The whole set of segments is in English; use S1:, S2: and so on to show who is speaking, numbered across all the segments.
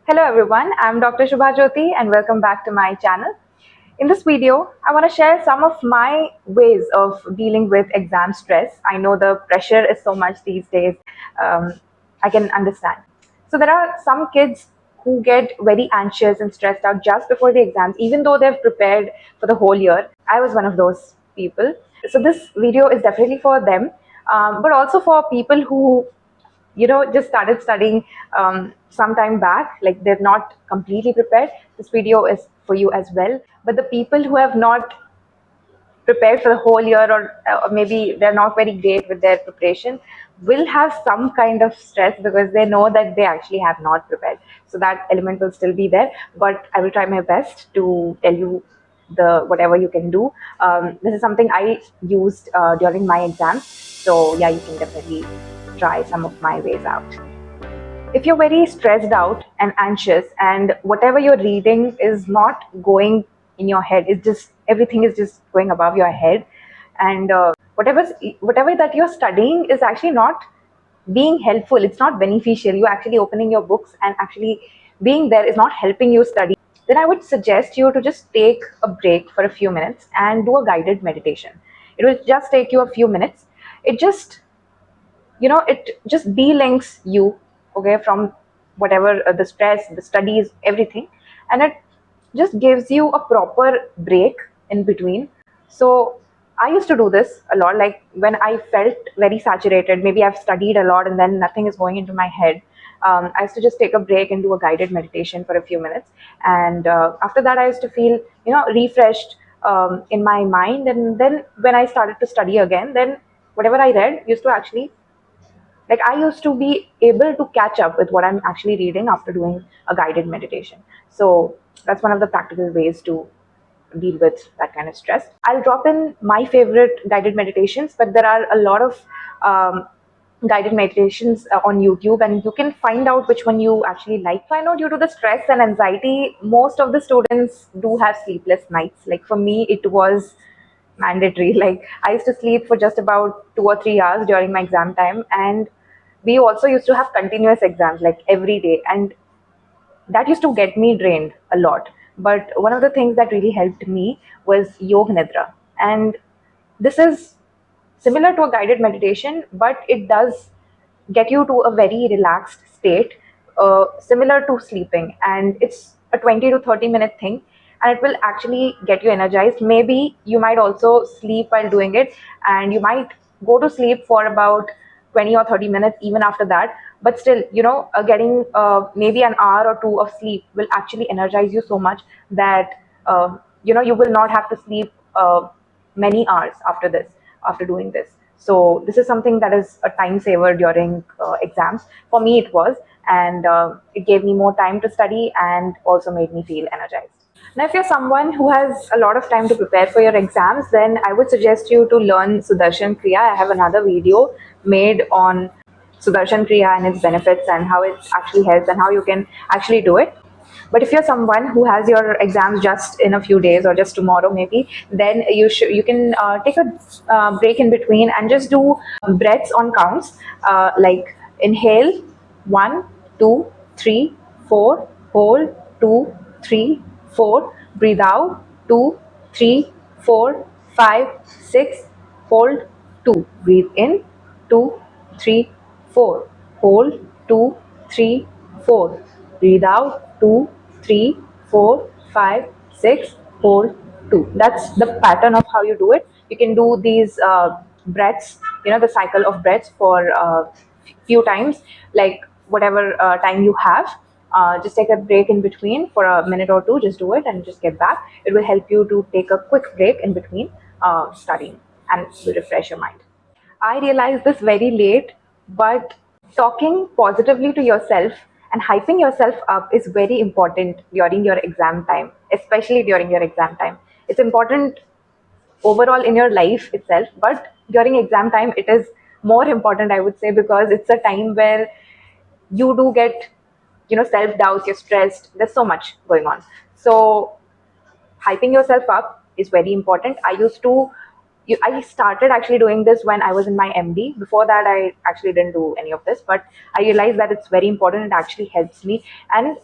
S1: Hello everyone, I'm Dr. Shubha Jyoti and welcome back to my channel. In this video, I want to share some of my ways of dealing with exam stress. I know the pressure is so much these days. Um, I can understand. So there are some kids who get very anxious and stressed out just before the exams, even though they've prepared for the whole year. I was one of those people. So this video is definitely for them, but also for people who just started studying some time back, like they're not completely prepared. This video is for you as well. But the people who have not prepared for the whole year, or maybe they're not very great with their preparation, will have some kind of stress because they know that they actually have not prepared. So that element will still be there, but I will try my best to tell you the whatever you can do. This is something I used during my exams, so yeah, you can definitely try some of my ways out. If you're very stressed out and anxious and whatever you're reading is not going in your head, it's just everything is just going above your head, and whatever that you're studying is actually not being helpful, it's not beneficial, you're actually opening your books and actually being there is not helping you study, then I would suggest you to just take a break for a few minutes and do a guided meditation. It will just take you a few minutes. It just delinks you, okay, from whatever the stress, the studies, everything, and it just gives you a proper break in between. So I used to do this a lot, like when I felt very saturated, maybe I've studied a lot and then nothing is going into my head. I used to just take a break and do a guided meditation for a few minutes, and after that I used to feel refreshed in my mind, and then when I started to study again, then whatever I read used to actually, like, I used to be able to catch up with what I'm actually reading after doing a guided meditation. So that's one of the practical ways to deal with that kind of stress. I'll drop in my favorite guided meditations, but there are a lot of guided meditations on YouTube, and you can find out which one you actually like. So I know due to the stress and anxiety, most of the students do have sleepless nights. Like for me, it was mandatory. Like I used to sleep for just about 2 or 3 hours during my exam time, and we also used to have continuous exams like every day, and that used to get me drained a lot. But one of the things that really helped me was Yog Nidra. And this is similar to a guided meditation, but it does get you to a very relaxed state, similar to sleeping. And it's a 20 to 30 minute thing, and it will actually get you energized. Maybe you might also sleep while doing it, and you might go to sleep for about 20 or 30 minutes even after that. But still, getting maybe an hour or two of sleep will actually energize you so much that you will not have to sleep many hours after this, after doing this. So this is something that is a time saver during exams. For me, it was, and it gave me more time to study and also made me feel energized. Now, if you're someone who has a lot of time to prepare for your exams, then I would suggest you to learn Sudarshan Kriya. I have another video made on Sudarshan Kriya and its benefits and how it actually helps and how you can actually do it. But if you're someone who has your exams just in a few days or just tomorrow maybe, then you can take a break in between and just do breaths on counts, like inhale 1 2 3 4, hold 2 3 4, breathe out 2 3 4 5 6, hold 2, breathe in 2 3 4, hold 2 3 4, breathe out 2 3 4 5 6, hold 2. That's the pattern of how you do it. You can do these breaths, the cycle of breaths for few times, like whatever time you have. Just take a break in between for a minute or two, just do it and just get back. It will help you to take a quick break in between studying, and will refresh your mind. I realized this very late, but talking positively to yourself and hyping yourself up is very important during your exam time, especially during your exam time. It's important overall in your life itself, but during exam time, it is more important, I would say, because it's a time where you do get, self doubts, you're stressed, there's so much going on. So, hyping yourself up is very important. I started actually doing this when I was in my MD. Before that, I actually didn't do any of this, but I realized that it's very important. It actually helps me, and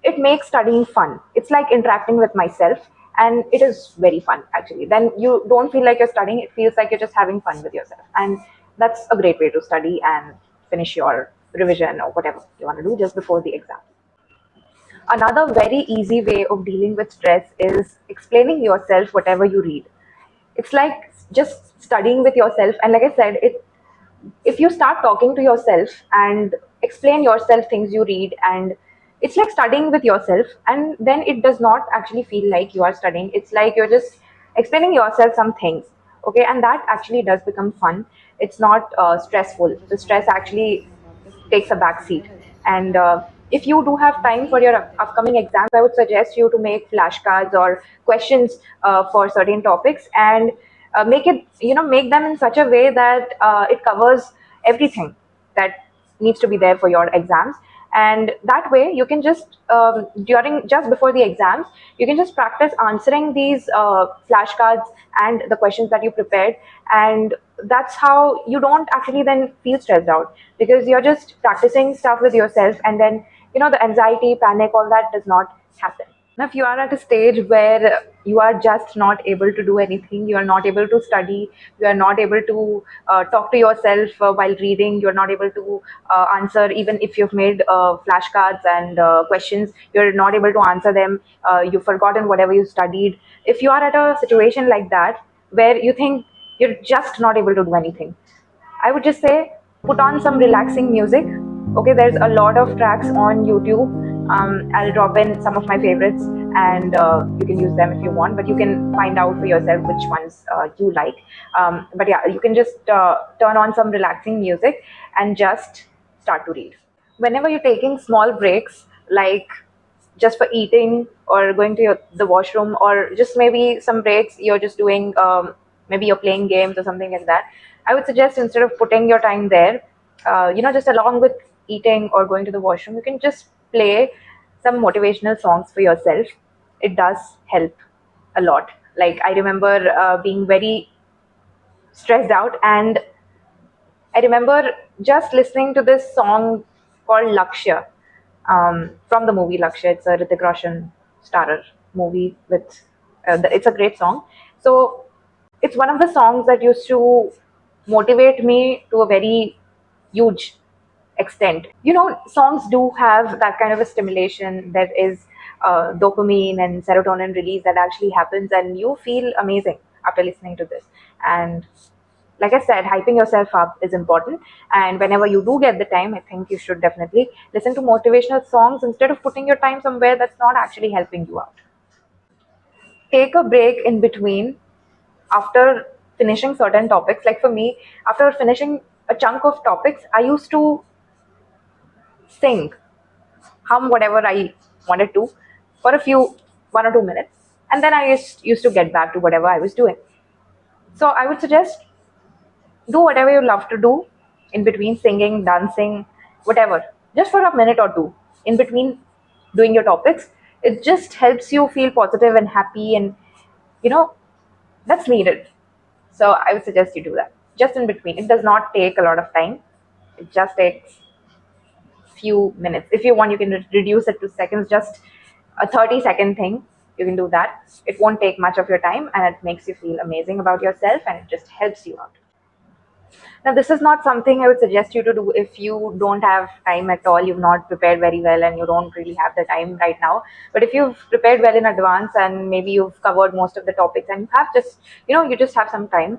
S1: it makes studying fun. It's like interacting with myself, and it is very fun actually. Then you don't feel like you're studying, it feels like you're just having fun with yourself. And that's a great way to study and finish your revision or whatever you want to do just before the exam. Another very easy way of dealing with stress is explaining yourself whatever you read. It's like just studying with yourself, and like I said, if you start talking to yourself and explain yourself things you read, and it's like studying with yourself, and then it does not actually feel like you are studying. It's like you're just explaining yourself some things. Okay, and that actually does become fun. It's not stressful. The stress actually takes a back seat. And if you do have time for your upcoming exams, I would suggest you to make flashcards or questions for certain topics, and make it, make them in such a way that it covers everything that needs to be there for your exams. And that way you can just during just before the exams, you can just practice answering these flashcards and the questions that you prepared. And that's how you don't actually then feel stressed out, because you're just practicing stuff with yourself, and then the anxiety, panic, all that does not happen. Now, if you are at a stage where you are just not able to do anything, you are not able to study, you are not able to talk to yourself while reading, you're not able to answer, even if you've made flashcards and questions, you're not able to answer them, you've forgotten whatever you studied. If you are at a situation like that, where you think you're just not able to do anything, I would just say put on some relaxing music. Okay, there's a lot of tracks on YouTube. I'll drop in some of my favorites, and you can use them if you want, but you can find out for yourself which ones you like. But yeah, you can just turn on some relaxing music and just start to read. Whenever you're taking small breaks, like just for eating or going to the washroom, or just maybe some breaks you're just doing, maybe you're playing games or something like that, I would suggest, instead of putting your time there, just along with eating or going to the washroom, you can just play some motivational songs for yourself. It does help a lot. Like, I remember being very stressed out, and I remember just listening to this song called Lakshya, from the movie Lakshya. It's a Hrithik Roshan starrer movie with. It's a great song. So it's one of the songs that used to motivate me to a very huge extent. Songs do have that kind of a stimulation, that is dopamine and serotonin release that actually happens, and you feel amazing after listening to this. And like I said, hyping yourself up is important. And whenever you do get the time, I think you should definitely listen to motivational songs instead of putting your time somewhere that's not actually helping you out. Take a break in between after finishing certain topics. Like for me, after finishing a chunk of topics, I used to sing, hum whatever I wanted to for a few 1 or 2 minutes, and then I used to get back to whatever I was doing. So I would suggest, do whatever you love to do in between singing, dancing, whatever, just for a minute or two in between doing your topics. It just helps you feel positive and happy, and you know that's needed. So I would suggest you do that just in between. It does not take a lot of time. It just takes few minutes. If you want, you can reduce it to seconds, just a 30-second thing. You can do that. It won't take much of your time, and it makes you feel amazing about yourself, and it just helps you out. Now, this is not something I would suggest you to do if you don't have time at all, you've not prepared very well, and you don't really have the time right now. But if you've prepared well in advance, and maybe you've covered most of the topics, and you have just, you just have some time,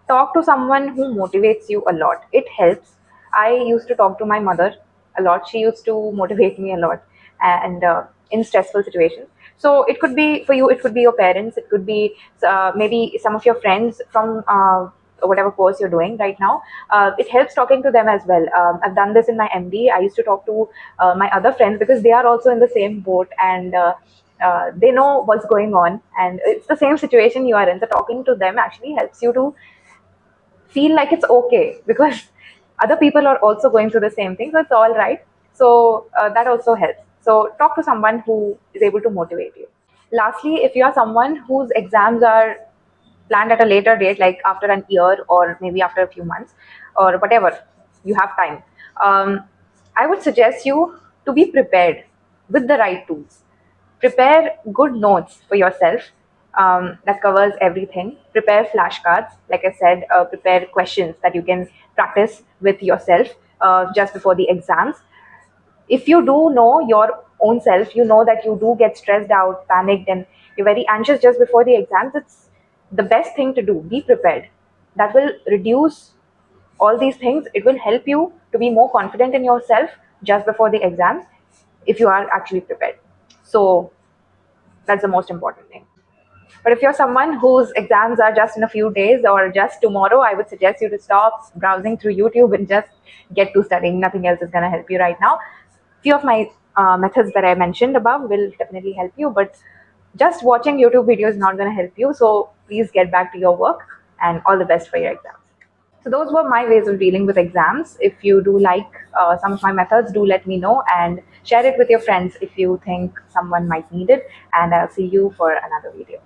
S1: talk to someone who motivates you a lot. It helps. I used to talk to my mother a lot. She used to motivate me a lot, and in stressful situations. So it could be for you, it could be your parents, it could be maybe some of your friends from whatever course you're doing right now. It helps talking to them as well. I've done this in my MD. I used to talk to my other friends, because they are also in the same boat, and they know what's going on, and it's the same situation you are in. So talking to them actually helps you to feel like it's okay, because other people are also going through the same thing, so it's all right. So that also helps. So talk to someone who is able to motivate you. Lastly, if you are someone whose exams are planned at a later date, like after an year or maybe after a few months or whatever, you have time, I would suggest you to be prepared. with the right tools. Prepare good notes for yourself that covers everything. Prepare flashcards, like I said. Prepare questions that you can practice with yourself just before the exams. If you do know your own self, you know that you do get stressed out, panicked, and you're very anxious just before the exams. It's the best thing to do. Be prepared. That will reduce all these things. It will help you to be more confident in yourself just before the exams if you are actually prepared. So that's the most important thing. But if you're someone whose exams are just in a few days or just tomorrow, I would suggest you to stop browsing through YouTube and just get to studying. Nothing else is going to help you right now. Few of my methods that I mentioned above will definitely help you, but just watching YouTube videos is not going to help you. So please get back to your work, and all the best for your exams. So those were my ways of dealing with exams. If you do like some of my methods, do let me know and share it with your friends if you think someone might need it. And I'll see you for another video.